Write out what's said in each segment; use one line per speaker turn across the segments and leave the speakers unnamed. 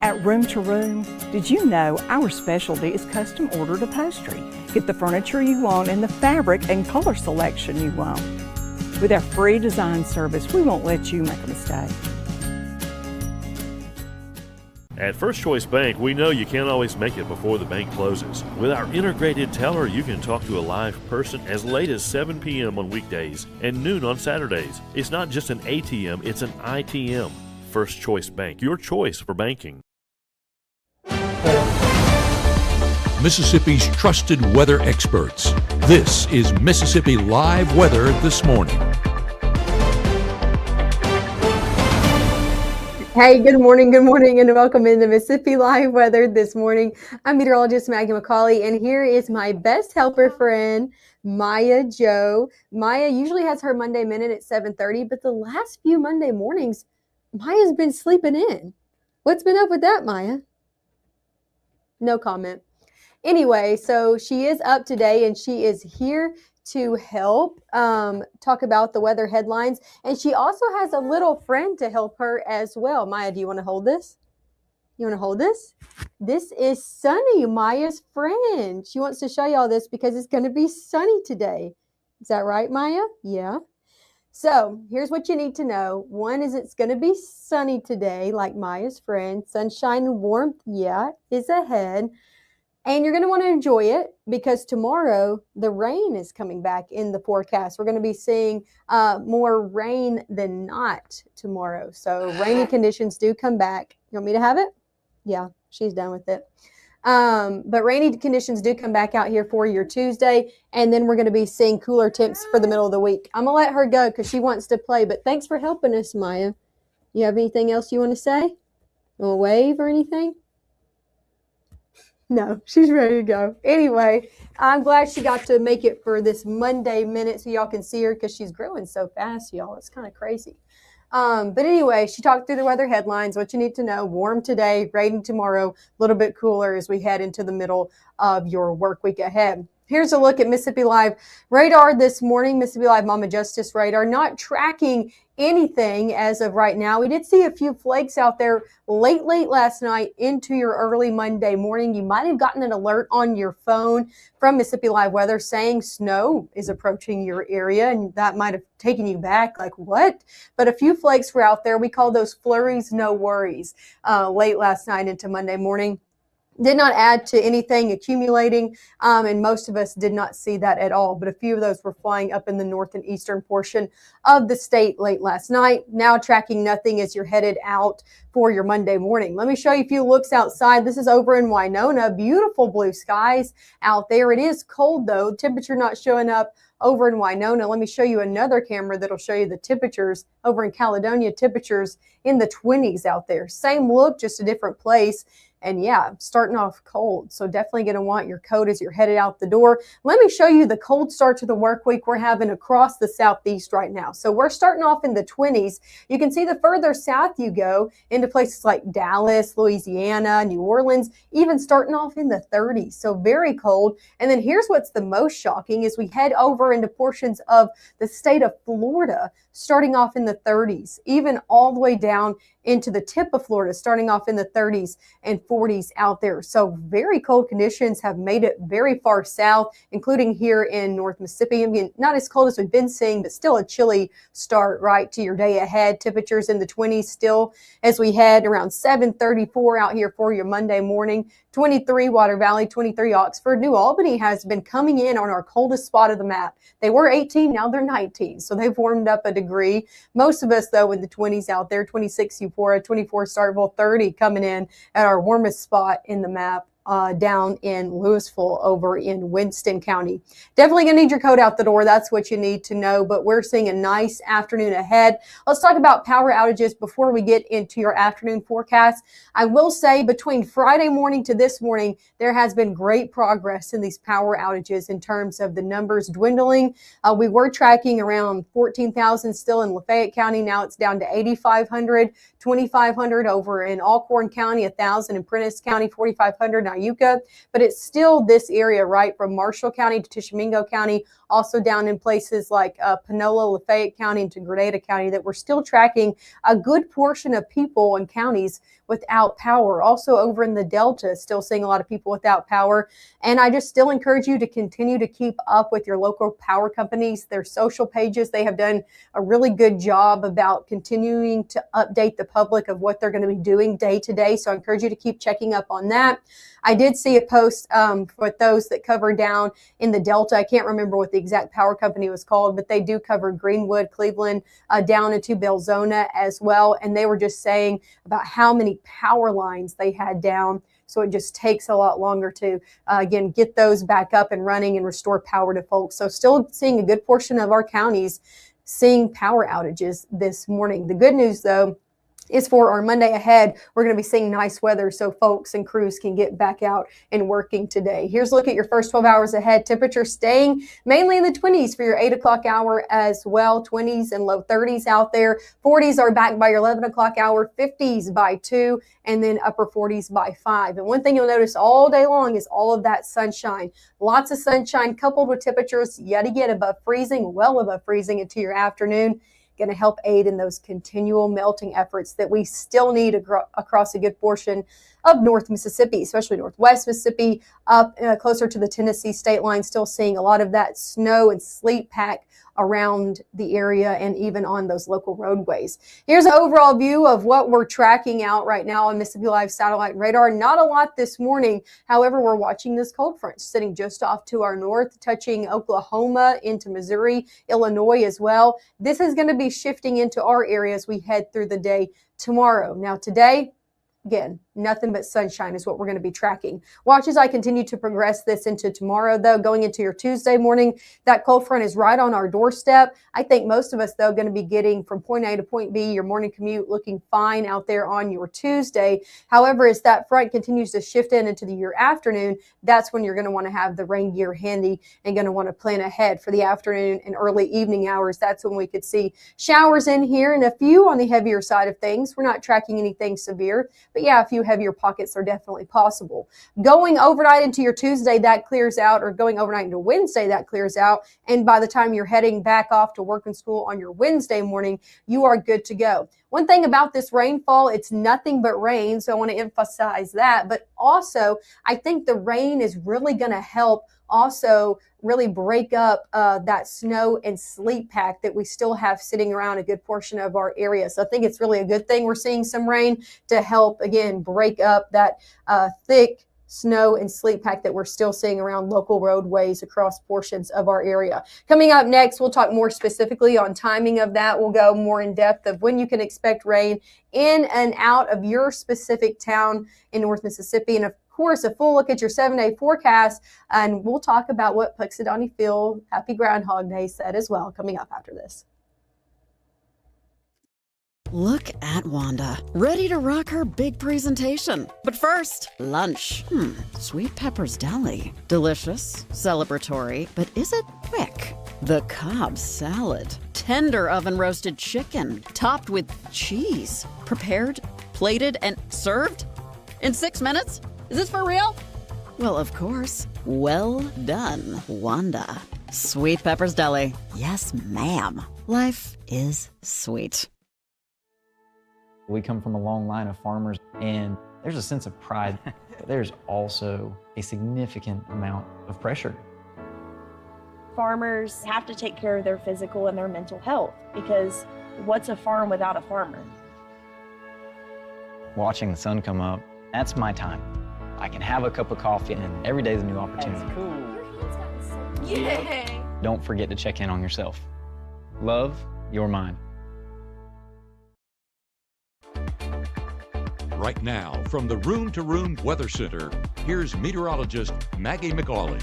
At Room to Room, did you know our specialty is custom ordered upholstery? Get the furniture you want and the fabric and color selection you want. With our free design service, we won't let you make a mistake.
At First Choice Bank, we know you can't always make it before the bank closes. With our integrated teller, you can talk to a live person as late as 7 p.m. on weekdays and noon on Saturdays. It's not just an ATM, it's an ITM. First Choice Bank, your choice for banking.
Mississippi's trusted weather experts. This is Mississippi Live Weather This Morning.
Hey, good morning, and welcome into Mississippi Live Weather This Morning. I'm meteorologist Maggye McCauley, and here is my best helper friend, Maya Joe. Maya usually has her Monday Minute at 7:30, but the last few Monday mornings, Maya's been sleeping in. What's been up with that, Maya? No comment. Anyway, so she is up today, and she is here to help talk about the weather headlines. And she also has a little friend to help her as well. Maya, do you want to hold this? You want to hold this? This is Sunny, Maya's friend. She wants to show you all this because it's going to be sunny today. Is that right, Maya? Yeah. So here's what you need to know. One is it's going to be sunny today, like Maya's friend. Sunshine and warmth, yeah, is ahead. And you're going to want to enjoy it because tomorrow the rain is coming back in the forecast. We're going to be seeing more rain than not tomorrow. So rainy conditions do come back. You want me to have it? Yeah, she's done with it. But rainy conditions do come back out here for your Tuesday. And then we're going to be seeing cooler temps for the middle of the week. I'm going to let her go because she wants to play. But thanks for helping us, Maya. You have anything else you want to say? A wave or anything? No, she's ready to go. Anyway, I'm glad she got to make it for this Monday Minute so y'all can see her because she's growing so fast, y'all. It's kind of crazy. But anyway, she talked through the weather headlines, what you need to know. Warm today, raining tomorrow, a little bit cooler as we head into the middle of your work week ahead. Here's a look at Mississippi Live radar this morning. Mississippi Live Mama Justice radar, not tracking anything as of right now. We did see a few flakes out there late last night into your early Monday morning. You might have gotten an alert on your phone from Mississippi Live Weather saying snow is approaching your area, and that might have taken you back like, what? But a few flakes were out there. We call those flurries, no worries, late last night into Monday morning. Did not add to anything accumulating, and most of us did not see that at all. But a few of those were flying up in the north and eastern portion of the state late last night. Now tracking nothing as you're headed out for your Monday morning. Let me show you a few looks outside. This is over in Winona. Beautiful blue skies out there. It is cold, though. Temperature not showing up over in Winona. Let me show you another camera that'll show you the temperatures over in Caledonia. Temperatures in the 20s out there. Same look, just a different place. And yeah, starting off cold. So definitely going to want your coat as you're headed out the door. Let me show you the cold start to the work week we're having across the southeast right now. So we're starting off in the 20s. You can see the further south you go into places like Dallas, Louisiana, New Orleans, even starting off in the 30s. So very cold. And then here's what's the most shocking is we head over into portions of the state of Florida, starting off in the 30s, even all the way down into the tip of Florida, starting off in the 30s and 40s out there. So very cold conditions have made it very far south, including here in North Mississippi. I mean, not as cold as we've been seeing, but still a chilly start right to your day ahead. Temperatures in the 20s still as we head around 7:34 out here for your Monday morning. 23 Water Valley, 23 Oxford. New Albany has been coming in on our coldest spot of the map. They were 18, now they're 19, so they've warmed up a degree. Most of us, though, in the 20s out there, 26 Eupora, 24 Starkville, 30 coming in at our warmest spot in the map. Down in Louisville over in Winston County. Definitely going to need your coat out the door. That's what you need to know, but we're seeing a nice afternoon ahead. Let's talk about power outages before we get into your afternoon forecast. I will say between Friday morning to this morning, there has been great progress in these power outages in terms of the numbers dwindling. We were tracking around 14,000 still in Lafayette County. Now it's down to 8,500, 2,500 over in Alcorn County, 1,000 in Prentiss County, 4,500. Now Iuka, but it's still this area, right, from Marshall County to Tishomingo County, also down in places like Panola, Lafayette County, and to Grenada County, that we're still tracking a good portion of people and counties without power. Also over in the Delta, still seeing a lot of people without power. And I just still encourage you to continue to keep up with your local power companies, their social pages. They have done a really good job about continuing to update the public of what they're going to be doing day to day. So I encourage you to keep checking up on that. I did see a post for those that cover down in the Delta. I can't remember what the exact power company was called, but they do cover Greenwood, Cleveland, down into Belzona as well. And they were just saying about how many power lines they had down. So it just takes a lot longer to, again, get those back up and running and restore power to folks. So still seeing a good portion of our counties seeing power outages this morning. The good news, though, is for our Monday ahead, we're going to be seeing nice weather so folks and crews can get back out and working today. Here's a look at your first 12 hours ahead. Temperature staying mainly in the 20s for your 8 o'clock hour as well. 20s and low 30s out there. 40s are back by your 11 o'clock hour. 50s by 2, and then upper 40s by 5. And one thing you'll notice all day long is all of that sunshine. Lots of sunshine coupled with temperatures yet again above freezing, well above freezing into your afternoon. Going to help aid in those continual melting efforts that we still need across a good portion of North Mississippi, especially Northwest Mississippi, up closer to the Tennessee state line, still seeing a lot of that snow and sleet pack around the area and even on those local roadways. Here's an overall view of what we're tracking out right now on Mississippi Live satellite and radar. Not a lot this morning. However, we're watching this cold front sitting just off to our north, touching Oklahoma into Missouri, Illinois as well. This is going to be shifting into our area as we head through the day tomorrow. Now today, again, nothing but sunshine is what we're going to be tracking. Watch as I continue to progress this into tomorrow, though. Going into your Tuesday morning, that cold front is right on our doorstep. I think most of us, though, going to be getting from point A to point B, your morning commute looking fine out there on your Tuesday. However, as that front continues to shift into your afternoon, that's when you're going to want to have the rain gear handy and going to want to plan ahead for the afternoon and early evening hours. That's when we could see showers in here and a few on the heavier side of things. We're not tracking anything severe, but yeah, a few heavier pockets are definitely possible. Going overnight into your Tuesday, that clears out, or going overnight into Wednesday, that clears out. And by the time you're heading back off to work and school on your Wednesday morning, you are good to go. One thing about this rainfall, it's nothing but rain. So I want to emphasize that. But also, I think the rain is really going to help also really break up that snow and sleet pack that we still have sitting around a good portion of our area. So I think it's really a good thing we're seeing some rain to help, again, break up that thick snow and sleet pack that we're still seeing around local roadways across portions of our area. Coming up next, we'll talk more specifically on timing of that. We'll go more in depth of when you can expect rain in and out of your specific town in North Mississippi. And of course, a full look at your 7-day forecast, and we'll talk about what Puxadani Phil Happy Groundhog Day said as well, coming up after this.
Look at Wanda, ready to rock her big presentation. But first, lunch. Sweet Pepper's Deli. Delicious, celebratory, but is it quick? The Cobb salad. Tender oven-roasted chicken, topped with cheese. Prepared, plated, and served in 6 minutes? Is this for real? Well, of course. Well done, Wanda. Sweet Pepper's Deli. Yes, ma'am. Life is sweet.
We come from a long line of farmers, and there's a sense of pride, but there's also a significant amount of pressure.
Farmers have to take care of their physical and their mental health, because what's a farm without a farmer?
Watching the sun come up, that's my time. I can have a cup of coffee, and every day is a new opportunity.
That's cool. Your hand's gotten so Yay!
Don't forget to check in on yourself. Love your mind.
Right now, from the Room to Room Weather Center, here's meteorologist Maggye McAuley.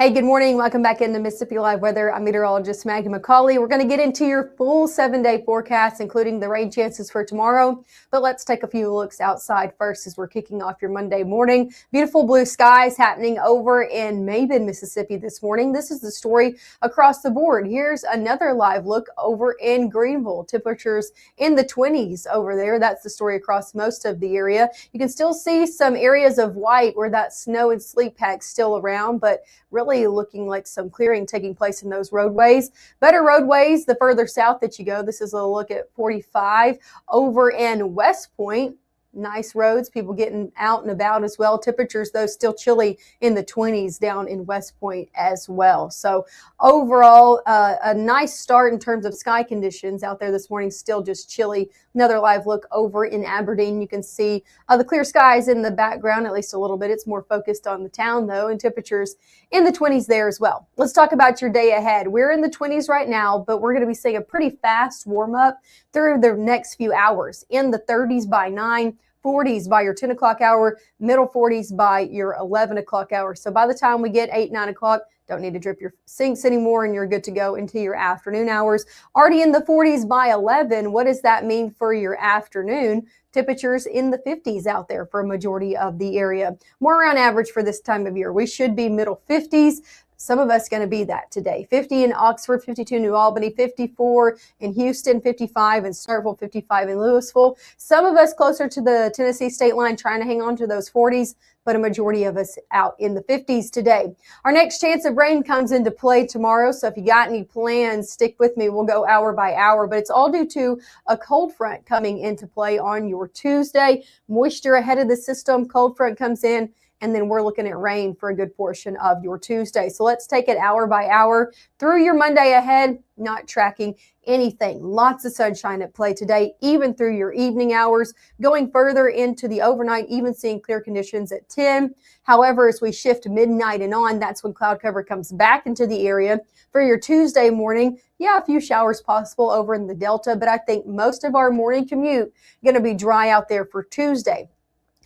Hey, good morning. Welcome back into Mississippi Live Weather. I'm meteorologist Maggye McCauley. We're going to get into your full 7-day forecast, including the rain chances for tomorrow. But let's take a few looks outside first as we're kicking off your Monday morning. Beautiful blue skies happening over in Maben, Mississippi this morning. This is the story across the board. Here's another live look over in Greenville. Temperatures in the 20s over there. That's the story across most of the area. You can still see some areas of white where that snow and sleet pack's still around, but really looking like some clearing taking place in those roadways. Better roadways the further south that you go. This is a look at 45 over in West Point. Nice roads, people getting out and about as well. Temperatures, though, still chilly in the 20s down in West Point as well. So overall, a nice start in terms of sky conditions out there this morning, still just chilly. Another live look over in Aberdeen. You can see the clear skies in the background, at least a little bit. It's more focused on the town, though, and temperatures in the 20s there as well. Let's talk about your day ahead. We're in the 20s right now, but we're going to be seeing a pretty fast warm up through the next few hours. In the 30s by 9, 40s by your 10 o'clock hour, middle 40s by your 11 o'clock hour. So by the time we get 8, 9 o'clock, don't need to drip your sinks anymore and you're good to go into your afternoon hours. Already in the 40s by 11. What does that mean for your afternoon? Temperatures in the 50s out there for a majority of the area. More around average for this time of year. We should be middle 50s. Some of us going to be that today. 50 in Oxford, 52 in New Albany, 54 in Houston, 55 in Starkville, 55 in Louisville. Some of us closer to the Tennessee state line trying to hang on to those 40s, but a majority of us out in the 50s today. Our next chance of rain comes into play tomorrow, so if you got any plans, stick with me. We'll go hour by hour, but it's all due to a cold front coming into play on your Tuesday. Moisture ahead of the system, cold front comes in, and then we're looking at rain for a good portion of your Tuesday. So let's take it hour by hour through your Monday ahead, not tracking anything. Lots of sunshine at play today, even through your evening hours. Going further into the overnight, even seeing clear conditions at 10. However, as we shift midnight and on, that's when cloud cover comes back into the area. For your Tuesday morning, a few showers possible over in the Delta, but I think most of our morning commute going to be dry out there for Tuesday.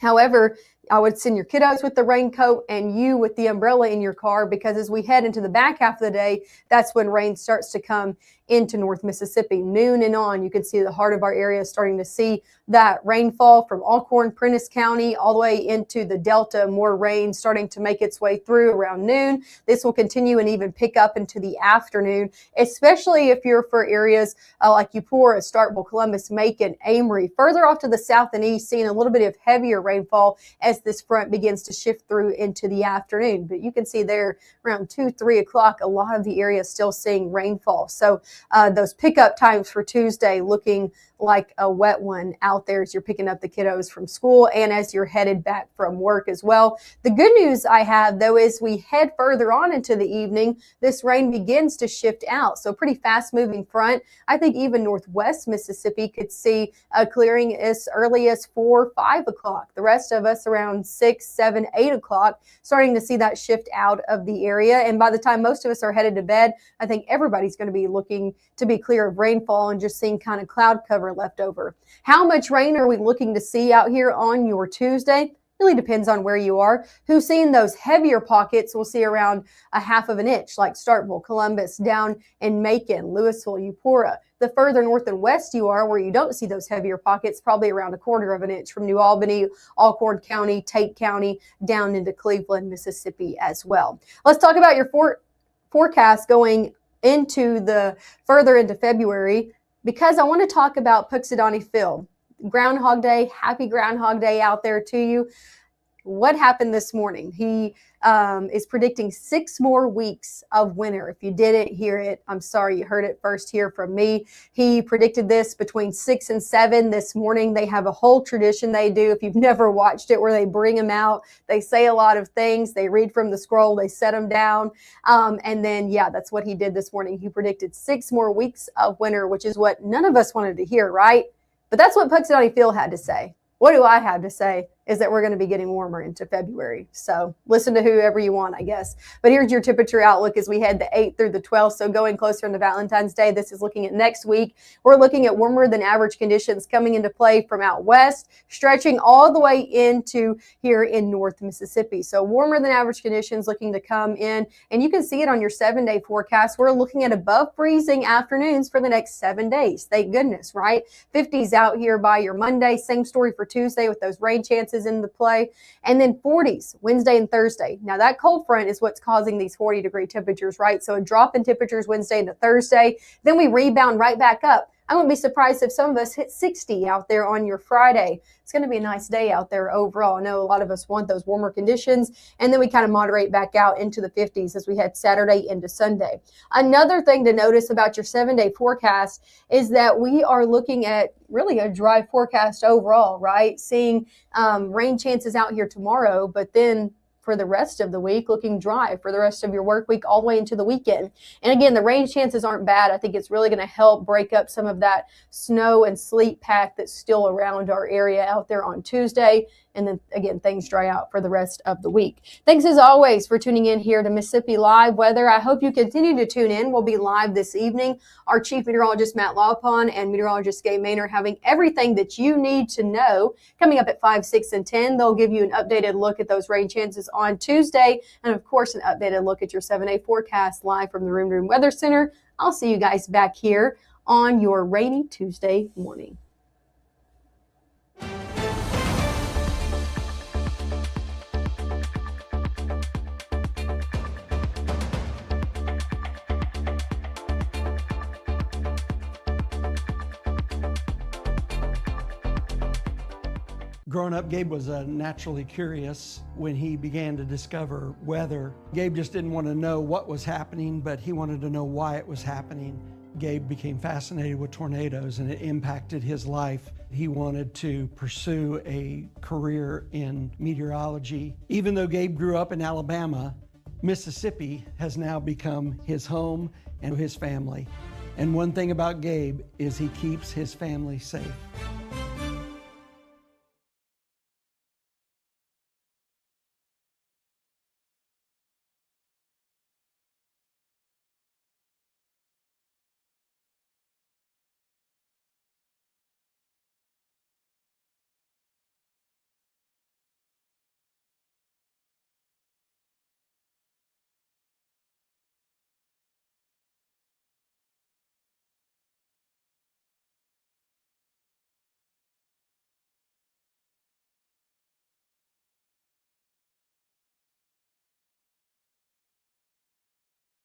However, I would send your kiddos with the raincoat and you with the umbrella in your car, because as we head into the back half of the day, that's when rain starts to come into North Mississippi. Noon and on, you can see the heart of our area starting to see that rainfall from Alcorn, Prentiss County, all the way into the Delta. More rain starting to make its way through around noon. This will continue and even pick up into the afternoon, especially if you're for areas like Eupora, Starkville, Columbus, Macon, Amory. Further off to the south and east, seeing a little bit of heavier rainfall as this front begins to shift through into the afternoon. But you can see there around 2, 3 o'clock, a lot of the area still seeing rainfall. So those pickup times for Tuesday looking like a wet one out there as you're picking up the kiddos from school and as you're headed back from work as well. The good news I have, though, is we head further on into the evening, this rain begins to shift out. So pretty fast moving front. I think even northwest Mississippi could see a clearing as early as 4, 5 o'clock. The rest of us around 6, 7, 8 o'clock, starting to see that shift out of the area. And by the time most of us are headed to bed, I think everybody's going to be looking to be clear of rainfall and just seeing kind of cloud cover left over. How much rain are we looking to see out here on your Tuesday? Really depends on where you are. Who's seeing those heavier pockets? We'll see around a 1/2 inch, like Starkville, Columbus, down in Macon, Louisville, Eupora. The further north and west you are, where you don't see those heavier pockets, probably around 1/4 inch from New Albany, Alcorn County, Tate County, down into Cleveland, Mississippi as well. Let's talk about your forecast going into the further into February, because I want to talk about Puxadani Phil. Groundhog Day, happy Groundhog Day out there to you. What happened this morning? He is predicting 6 more weeks of winter. If you didn't hear it, I'm sorry, you heard it first here from me. He predicted this between 6 and 7 this morning. They have a whole tradition they do, if you've never watched it, where they bring them out. They say a lot of things. They read from the scroll. They set them down. And then, that's what he did this morning. He predicted 6 more weeks of winter, which is what none of us wanted to hear, right? But that's what Puxadani Phil had to say. What do I have to say? is that we're going to be getting warmer into February. So listen to whoever you want, I guess. But here's your temperature outlook as we head the 8th through the 12th. So going closer into Valentine's Day, this is looking at next week. We're looking at warmer than average conditions coming into play from out west, stretching all the way into here in North Mississippi. So warmer than average conditions looking to come in, and you can see it on your 7-day forecast. We're looking at above freezing afternoons for the next 7 days. Thank goodness, right? 50s out here by your Monday. Same story for Tuesday with those rain chances in the play, and then 40s Wednesday and Thursday. Now that cold front is what's causing these 40-degree temperatures, right? So a drop in temperatures Wednesday into Thursday, then we rebound right back up. I wouldn't be surprised if some of us hit 60 out there on your Friday. It's going to be a nice day out there overall. I know a lot of us want those warmer conditions, and then we kind of moderate back out into the 50s as we head Saturday into Sunday. Another thing to notice about your 7-day forecast is that we are looking at really a dry forecast overall, right? Seeing rain chances out here tomorrow, but then for the rest of the week, looking dry for the rest of your work week all the way into the weekend. And again, the rain chances aren't bad. I think it's really going to help break up some of that snow and sleet pack that's still around our area out there on Tuesday. And then again, things dry out for the rest of the week. Thanks as always for tuning in here to Mississippi Live Weather. I hope you continue to tune in. We'll be live this evening. Our Chief Meteorologist Matt Lawpon and Meteorologist Gabe Maynor having everything that you need to know. Coming up at 5, 6, and 10, they'll give you an updated look at those rain chances on Tuesday. And of course, an updated look at your 7-day forecast live from the Room to Room Weather Center. I'll see you guys back here on your rainy Tuesday morning.
Growing up, Gabe was naturally curious when he began to discover weather. Gabe just didn't want to know what was happening, but he wanted to know why it was happening. Gabe became fascinated with tornadoes, and it impacted his life. He wanted to pursue a career in meteorology. Even though Gabe grew up in Alabama, Mississippi has now become his home and his family. And one thing about Gabe is he keeps his family safe.